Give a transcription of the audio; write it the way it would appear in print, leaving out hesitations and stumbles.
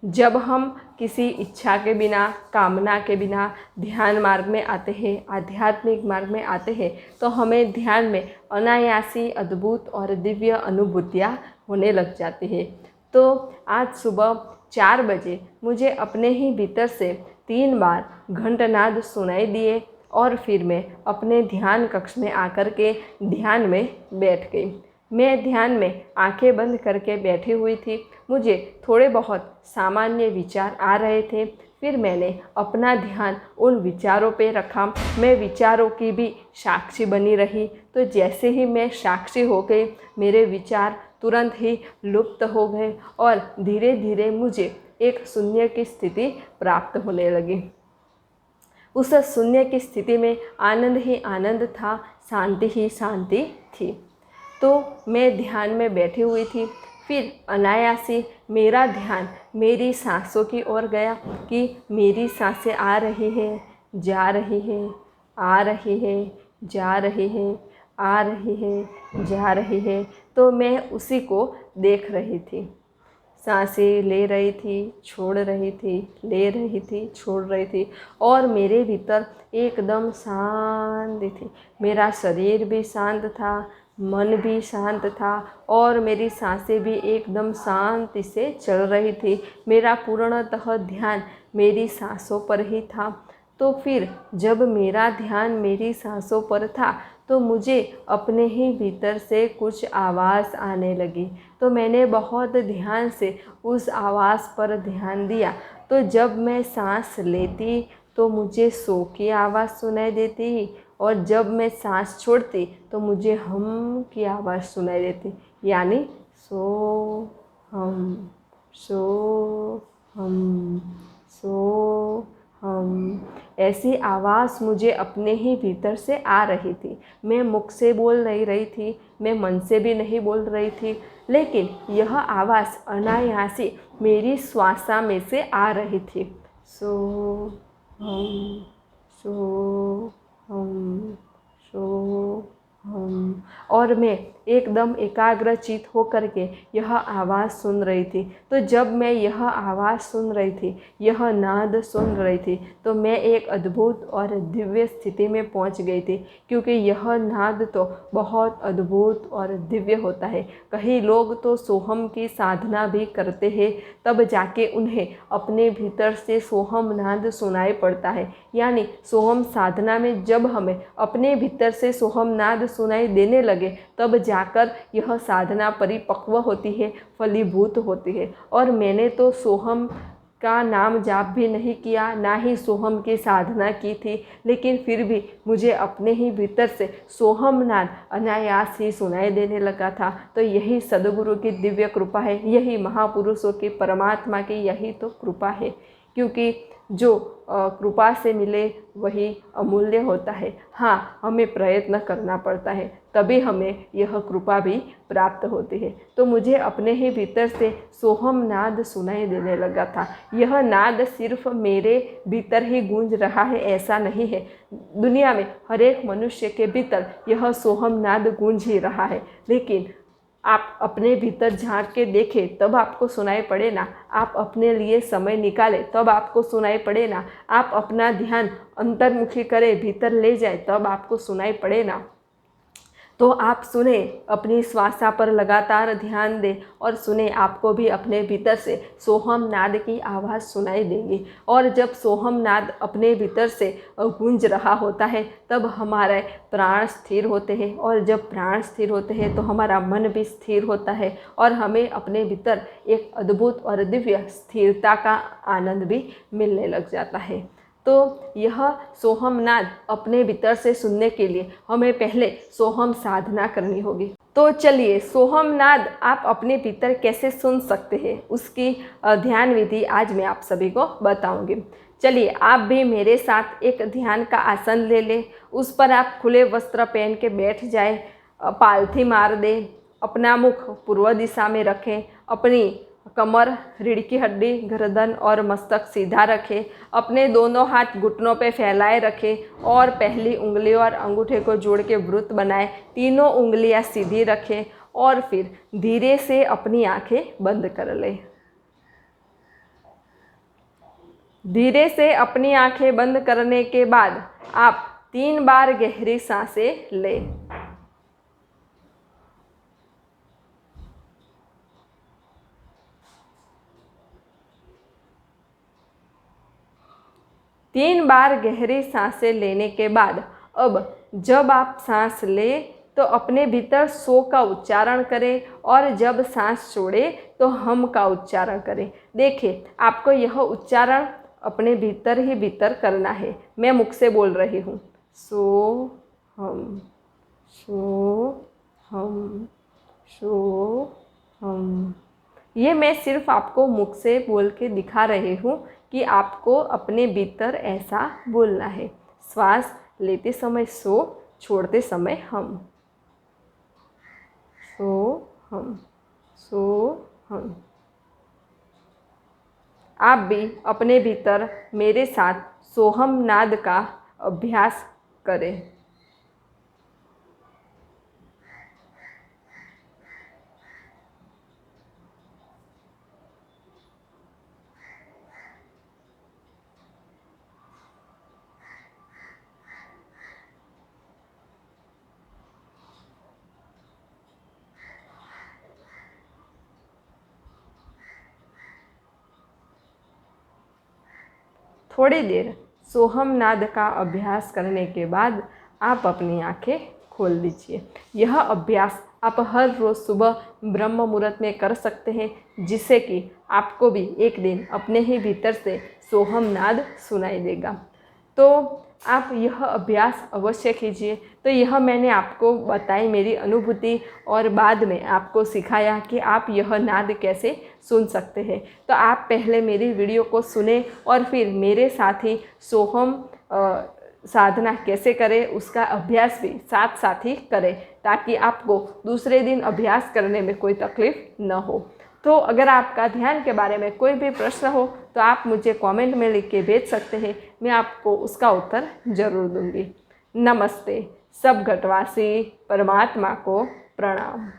जब हम किसी इच्छा के बिना, कामना के बिना ध्यान मार्ग में आते हैं, आध्यात्मिक मार्ग में आते हैं, तो हमें ध्यान में अनायासी, अद्भुत और दिव्य अनुभूतियाँ होने लग जाती है। तो आज सुबह 4 बजे मुझे अपने ही भीतर से 3 बार घंटनाद सुनाई दिए और फिर मैं अपने ध्यान कक्ष में आकर के ध्यान में बैठ गई। मैं ध्यान में आंखें बंद करके बैठी हुई थी। मुझे थोड़े बहुत सामान्य विचार आ रहे थे। फिर मैंने अपना ध्यान उन विचारों पे रखा। मैं विचारों की भी साक्षी बनी रही। तो जैसे ही मैं साक्षी हो गई, मेरे विचार तुरंत ही लुप्त हो गए और धीरे धीरे मुझे एक शून्य की स्थिति प्राप्त होने लगी। उस शून्य की स्थिति में आनंद ही आनंद था, शांति ही शांति थी। तो मैं ध्यान में बैठी हुई थी। फिर अनायासी मेरा ध्यान मेरी सांसों की ओर गया कि मेरी सांसें आ रही हैं, जा रही हैं, आ रही हैं, जा रही हैं, आ रही हैं, जा रही हैं। तो मैं उसी को देख रही थी। सांसें ले रही थी, छोड़ रही थी, ले रही थी, छोड़ रही थी और मेरे भीतर एकदम शांति थी। मेरा शरीर भी शांत था, मन भी शांत था और मेरी सांसें भी एकदम शांति से चल रही थी। मेरा पूर्णतः ध्यान मेरी सांसों पर ही था। तो फिर जब मेरा ध्यान मेरी सांसों पर था तो मुझे अपने ही भीतर से कुछ आवाज़ आने लगी। तो मैंने बहुत ध्यान से उस आवाज़ पर ध्यान दिया। तो जब मैं सांस लेती तो मुझे सो की आवाज़ सुनाई देती और जब मैं सांस छोड़ती तो मुझे हम की आवाज़ सुनाई देती, यानी सो हम, सो हम, सो हम। ऐसी आवाज़ मुझे अपने ही भीतर से आ रही थी। मैं मुख से बोल नहीं रही थी, मैं मन से भी नहीं बोल रही थी, लेकिन यह आवाज़ अनायासी मेरी श्वासा में से आ रही थी। सो हम, सो हम, सो हम। और मैं एकदम एकाग्रचित होकर के यह आवाज़ सुन रही थी। तो जब मैं यह आवाज़ सुन रही थी, यह नाद सुन रही थी, तो मैं एक अद्भुत और दिव्य स्थिति में पहुंच गई थी, क्योंकि यह नाद तो बहुत अद्भुत और दिव्य होता है। कई लोग तो सोहम की साधना भी करते हैं, तब जाके उन्हें अपने भीतर से सोहम नाद सुनाई पड़ता है। यानी सोहम साधना में जब हमें अपने भीतर से सोहम नाद सुनाई देने लगे, तब जाकर यह साधना परिपक्व होती है, फलीभूत होती है। और मैंने तो सोहम का नाम जाप भी नहीं किया, ना ही सोहम की साधना की थी, लेकिन फिर भी मुझे अपने ही भीतर से सोहम नाद अनायास ही सुनाई देने लगा था। तो यही सद्गुरु की दिव्य कृपा है, यही महापुरुषों की, परमात्मा की यही तो कृपा है, क्योंकि जो कृपा से मिले वही अमूल्य होता है। हाँ, हमें प्रयत्न करना पड़ता है, तभी हमें यह कृपा भी प्राप्त होती है। तो मुझे अपने ही भीतर से सोहम नाद सुनाई देने लगा था। यह नाद सिर्फ मेरे भीतर ही गूंज रहा है ऐसा नहीं है, दुनिया में हर एक मनुष्य के भीतर यह सोहम नाद गूंज ही रहा है। लेकिन आप अपने भीतर झांक के देखें तब आपको सुनाई पड़े ना, आप अपने लिए समय निकालें तब आपको सुनाई पड़े ना, आप अपना ध्यान अंतर्मुखी करें, भीतर ले जाए तब आपको सुनाई पड़े ना। तो आप सुने, अपनी श्वासा पर लगातार ध्यान दें और सुने, आपको भी अपने भीतर से सोहम नाद की आवाज़ सुनाई देंगी। और जब सोहम नाद अपने भीतर से गूंज रहा होता है तब हमारे प्राण स्थिर होते हैं, और जब प्राण स्थिर होते हैं तो हमारा मन भी स्थिर होता है और हमें अपने भीतर एक अद्भुत और दिव्य स्थिरता का आनंद भी मिलने लग जाता है। तो यह सोहम नाद अपने भीतर से सुनने के लिए हमें पहले सोहम साधना करनी होगी। तो चलिए, सोहम नाद आप अपने भीतर कैसे सुन सकते हैं उसकी ध्यान विधि आज मैं आप सभी को बताऊंगी। चलिए, आप भी मेरे साथ एक ध्यान का आसन ले लें, उस पर आप खुले वस्त्र पहन के बैठ जाए, पालथी मार दें, अपना मुख पूर्व दिशा में रखें, अपनी कमर, रीढ़ की हड्डी, गर्दन और मस्तक सीधा रखें, अपने दोनों हाथ घुटनों पे फैलाए रखें और पहली उंगली और अंगूठे को जोड़ के वृत्त बनाएं, तीनों उंगलियां सीधी रखें और फिर धीरे से अपनी आंखें बंद कर लें। धीरे से अपनी आंखें बंद करने के बाद आप 3 बार गहरी सांसें लें। तीन बार गहरी सांसें लेने के बाद अब जब आप सांस लें तो अपने भीतर सो का उच्चारण करें और जब सांस छोड़ें तो हम का उच्चारण करें। देखिए, आपको यह उच्चारण अपने भीतर ही भीतर करना है। मैं मुख से बोल रही हूँ, सो हम, सो हम, सो हम। ये मैं सिर्फ आपको मुख से बोल के दिखा रही हूँ कि आपको अपने भीतर ऐसा बोलना है। श्वास लेते समय सो, छोड़ते समय हम, सो हम, सो हम। आप भी अपने भीतर मेरे साथ सोहम नाद का अभ्यास करें। थोड़ी देर सोहम नाद का अभ्यास करने के बाद आप अपनी आंखें खोल दीजिए। यह अभ्यास आप हर रोज़ सुबह ब्रह्म मुहूर्त में कर सकते हैं, जिससे कि आपको भी एक दिन अपने ही भीतर से सोहम नाद सुनाई देगा। तो आप यह अभ्यास अवश्य कीजिए। तो यह मैंने आपको बताई मेरी अनुभूति और बाद में आपको सिखाया कि आप यह नाद कैसे सुन सकते हैं। तो आप पहले मेरी वीडियो को सुने और फिर मेरे साथ ही सोहम साधना कैसे करें उसका अभ्यास भी साथ साथ ही करें, ताकि आपको दूसरे दिन अभ्यास करने में कोई तकलीफ़ न हो। तो अगर आपका ध्यान के बारे में कोई भी प्रश्न हो तो आप मुझे कमेंट में लिख के भेज सकते हैं, मैं आपको उसका उत्तर ज़रूर दूंगी। नमस्ते। सब घटवासी परमात्मा को प्रणाम।